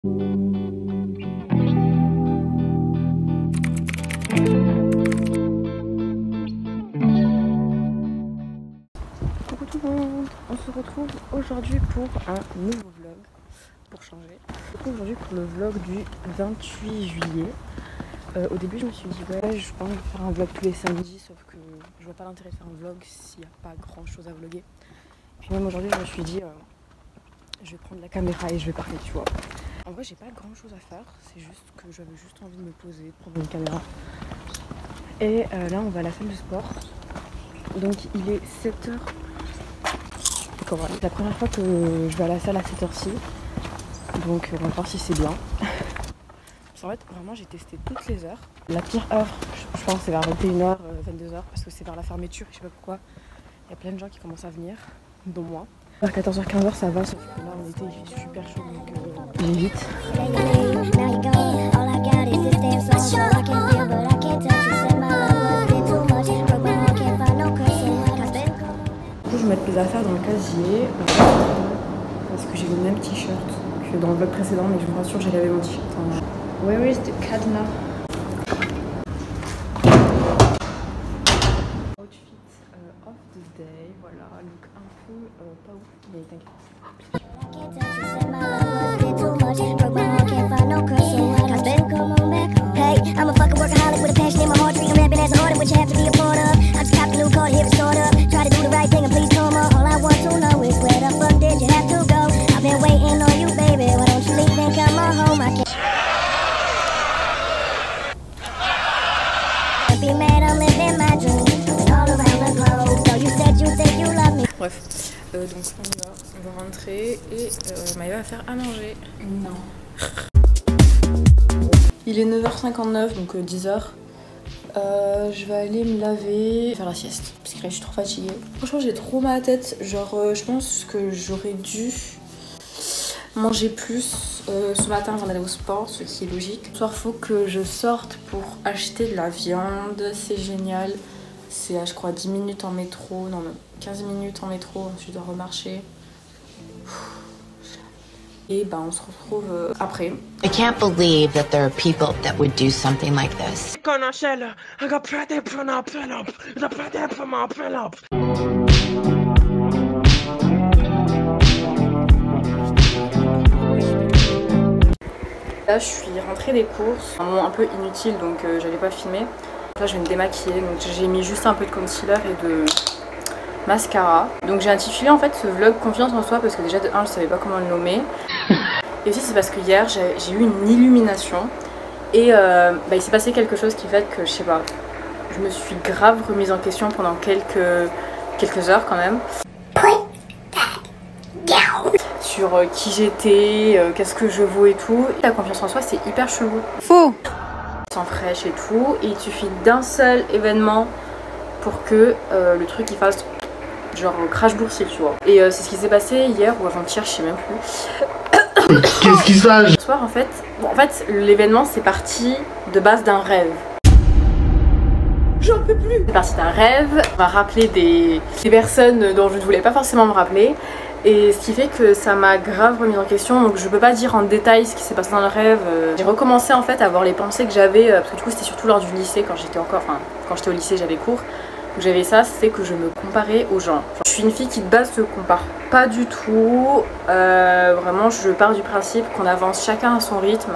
Coucou tout le monde, on se retrouve aujourd'hui pour un nouveau vlog, pour changer. On se retrouve aujourd'hui pour le vlog du 28 juillet. Au début je me suis dit ouais je pense que je vais faire un vlog tous les samedis, sauf que je vois pas l'intérêt de faire un vlog s'il n'y a pas grand chose à vlogger. Puis même aujourd'hui je me suis dit je vais prendre la caméra et je vais parler, tu vois. En vrai j'ai pas grand chose à faire, c'est juste que j'avais juste envie de me poser, prendre une caméra. Et là on va à la salle de sport. Donc il est 7h. C'est la première fois que je vais à la salle à cette heure-ci. Donc on va voir si c'est bien. En fait vraiment j'ai testé toutes les heures. La pire heure je pense c'est vers 21h, 22h parce que c'est vers la fermeture, je sais pas pourquoi. Il y a plein de gens qui commencent à venir, dont moi. Vers 14h, 15h ça va, sauf que là en été il fait super chaud donc j'évite. Je vais mettre mes affaires dans le casier parce que j'ai le même t-shirt que dans le vlog précédent, mais je vous rassure j'ai lavé mon t-shirt. Where is the cadenas? Outfit of the day, voilà, look un peu pas ouf, mais t'inquiète. Bref, donc on va rentrer et Maïva va faire à manger. Non. Il est 9h59, donc 10h. Je vais aller me laver, faire la sieste, parce que là je suis trop fatiguée. Franchement j'ai trop mal à la tête, genre je pense que j'aurais dû manger plus ce matin avant d'aller au sport, ce qui est logique. Ce soir faut que je sorte pour acheter de la viande, c'est génial. C'est à je crois 10 minutes en métro, non même 15 minutes en métro, ensuite je dois remarcher. Et bah on se retrouve après. I can't believe that there are people that would do something like this. Là je suis rentrée des courses, un moment un peu inutile donc j'allais pas filmer. Là je vais me démaquiller, donc j'ai mis juste un peu de concealer et de mascara. Donc j'ai intitulé en fait ce vlog confiance en soi parce que déjà de 1 je savais pas comment le nommer. Et aussi c'est parce que hier j'ai eu une illumination et il s'est passé quelque chose qui fait que je sais pas, je me suis grave remise en question pendant quelques heures quand même. Sur qui j'étais, qu'est-ce que je vaux et tout. La confiance en soi c'est hyper chelou. Faux. Sans fraîche et tout, et il suffit d'un seul événement pour que le truc il fasse genre crash boursier, tu vois. Et c'est ce qui s'est passé hier ou avant-hier, je sais même plus. Qu'est-ce qui se passe? Ce soir en fait, l'événement c'est parti de base d'un rêve. J'en peux plus. C'est parti d'un rêve, on m'a rappelé des personnes dont je ne voulais pas forcément me rappeler. Et ce qui fait que ça m'a grave remise en question, donc je peux pas dire en détail ce qui s'est passé dans le rêve. J'ai recommencé en fait à avoir les pensées que j'avais, parce que du coup c'était surtout lors du lycée, quand j'étais au lycée j'avais cours. Donc j'avais ça, c'est que je me comparais aux gens. Je suis une fille qui de base se compare pas du tout, vraiment je pars du principe qu'on avance chacun à son rythme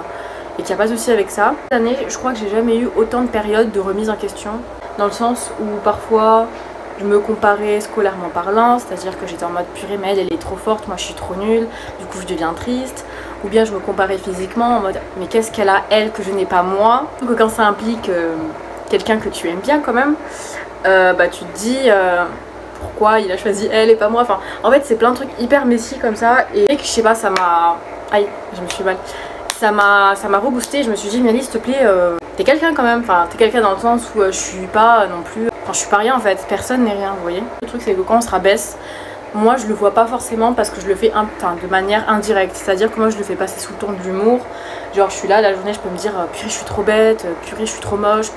et qu'il n'y a pas de souci avec ça. Cette année je crois que j'ai jamais eu autant de périodes de remise en question, dans le sens où parfois je me comparais scolairement parlant, c'est-à-dire que j'étais en mode purée mais elle est trop forte, moi je suis trop nulle, du coup je deviens triste. Ou bien je me comparais physiquement en mode mais qu'est-ce qu'elle a elle que je n'ai pas moi. Donc quand ça implique quelqu'un que tu aimes bien quand même, tu te dis pourquoi il a choisi elle et pas moi. Enfin en fait c'est plein de trucs hyper messy comme ça et je sais pas, ça m'a... Aïe, je me suis mal. Ça m'a reboosté, je me suis dit Miali s'il te plaît, t'es quelqu'un quand même, enfin t'es quelqu'un dans le sens où je suis pas non plus... Enfin je suis pas rien en fait, personne n'est rien, vous voyez. Le truc c'est que quand on se rabaisse, moi je le vois pas forcément parce que je le fais de manière indirecte. C'est-à-dire que moi je le fais passer sous le ton de l'humour. Genre je suis là la journée, je peux me dire purée je suis trop bête, purée je suis trop moche,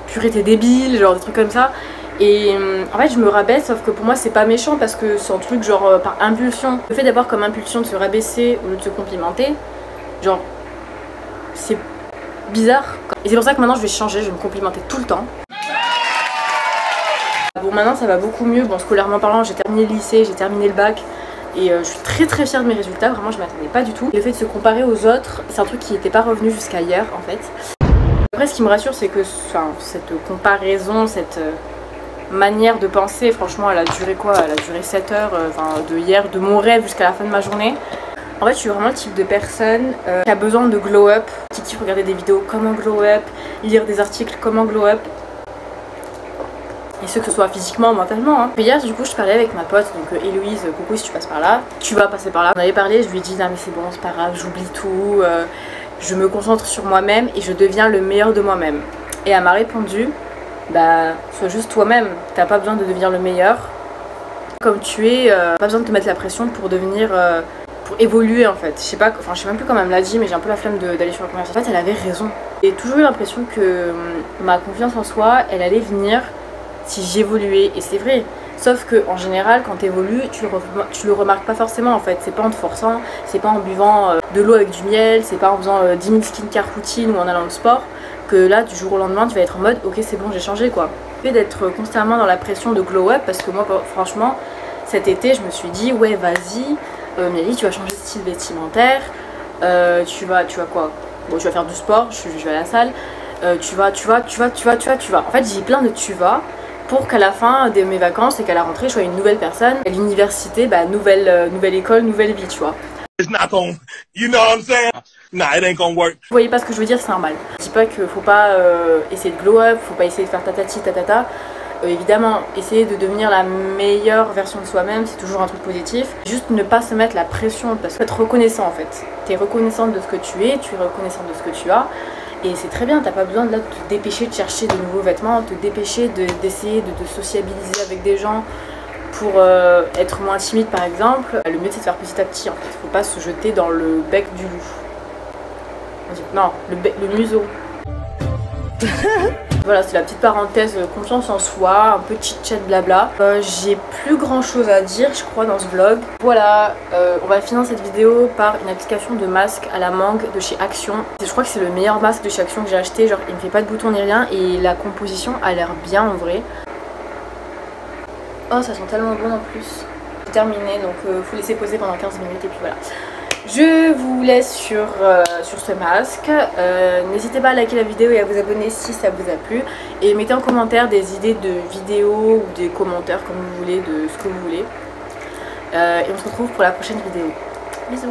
purée t'es débile, genre des trucs comme ça. Et en fait je me rabaisse, sauf que pour moi c'est pas méchant parce que c'est un truc genre par impulsion. Le fait d'avoir comme impulsion de se rabaisser au lieu de se complimenter, Genre, c'est bizarre. Et c'est pour ça que maintenant je vais changer, je vais me complimenter tout le temps. Bon, maintenant ça va beaucoup mieux. Bon, scolairement parlant, j'ai terminé le lycée, j'ai terminé le bac. Et je suis très très fière de mes résultats, vraiment je m'attendais pas du tout. Le fait de se comparer aux autres, c'est un truc qui n'était pas revenu jusqu'à hier en fait. Après ce qui me rassure c'est que cette comparaison, cette manière de penser, franchement elle a duré quoi? Elle a duré 7 heures, de hier, de mon rêve jusqu'à la fin de ma journée. En fait je suis vraiment le type de personne qui a besoin de glow up, qui kiffe regarder des vidéos comment glow up, lire des articles comment glow up. Et ce que ce soit physiquement ou mentalement hein. Hier du coup je parlais avec ma pote, donc Héloïse, coucou si tu passes par là, tu vas passer par là. On avait parlé, je lui ai dit non mais c'est bon, c'est pas grave, j'oublie tout, je me concentre sur moi-même et je deviens le meilleur de moi-même. Et elle m'a répondu, bah sois juste toi-même, t'as pas besoin de devenir le meilleur. Comme tu es, pas besoin de te mettre la pression pour devenir, pour évoluer en fait. Je sais pas, enfin je sais même plus comment elle me l'a dit mais j'ai un peu la flemme d'aller sur la conversation. En fait elle avait raison. J'ai toujours eu l'impression que ma confiance en soi, elle allait venir si j'évoluais, et c'est vrai. Sauf que en général quand t'évolues tu le remarques pas forcément en fait. C'est pas en te forçant, c'est pas en buvant de l'eau avec du miel, c'est pas en faisant 10 000 skincare routines ou en allant au sport que là du jour au lendemain tu vas être en mode ok c'est bon j'ai changé quoi. Le fait d'être constamment dans la pression de glow up, parce que moi franchement cet été je me suis dit ouais vas-y Mélie tu vas changer de style vestimentaire, tu vas quoi, bon tu vas faire du sport, je vais à la salle, tu vas. En fait j'ai plein de tu vas pour qu'à la fin de mes vacances et qu'à la rentrée je sois une nouvelle personne. À l'université, bah nouvelle école, nouvelle vie, tu vois. Vous voyez pas ce que je veux dire, c'est normal. Je dis pas qu'il faut pas essayer de glow up, faut pas essayer de faire tatati tatata. Évidemment, essayer de devenir la meilleure version de soi-même, c'est toujours un truc positif. Juste ne pas se mettre la pression, parce que être reconnaissant en fait. T'es reconnaissante de ce que tu es, tu es reconnaissante de ce que tu as. Et c'est très bien, t'as pas besoin de te dépêcher de chercher de nouveaux vêtements, te dépêcher d'essayer de te sociabiliser avec des gens pour être moins timide par exemple. Le mieux c'est de faire petit à petit en fait, faut pas se jeter dans le bec du loup. Non, le museau. Voilà, c'est la petite parenthèse confiance en soi, un peu chit-chat blabla. J'ai plus grand chose à dire je crois dans ce vlog. Voilà, on va finir cette vidéo par une application de masque à la mangue de chez Action. Je crois que c'est le meilleur masque de chez Action que j'ai acheté, genre il me fait pas de boutons ni rien et la composition a l'air bien en vrai. Oh ça sent tellement bon en plus. C'est terminé donc faut laisser poser pendant 15 minutes et puis voilà. Je vous laisse sur ce masque. N'hésitez pas à liker la vidéo et à vous abonner si ça vous a plu. Et mettez en commentaire des idées de vidéos ou des commentaires comme vous voulez, de ce que vous voulez. Et on se retrouve pour la prochaine vidéo. Bisous.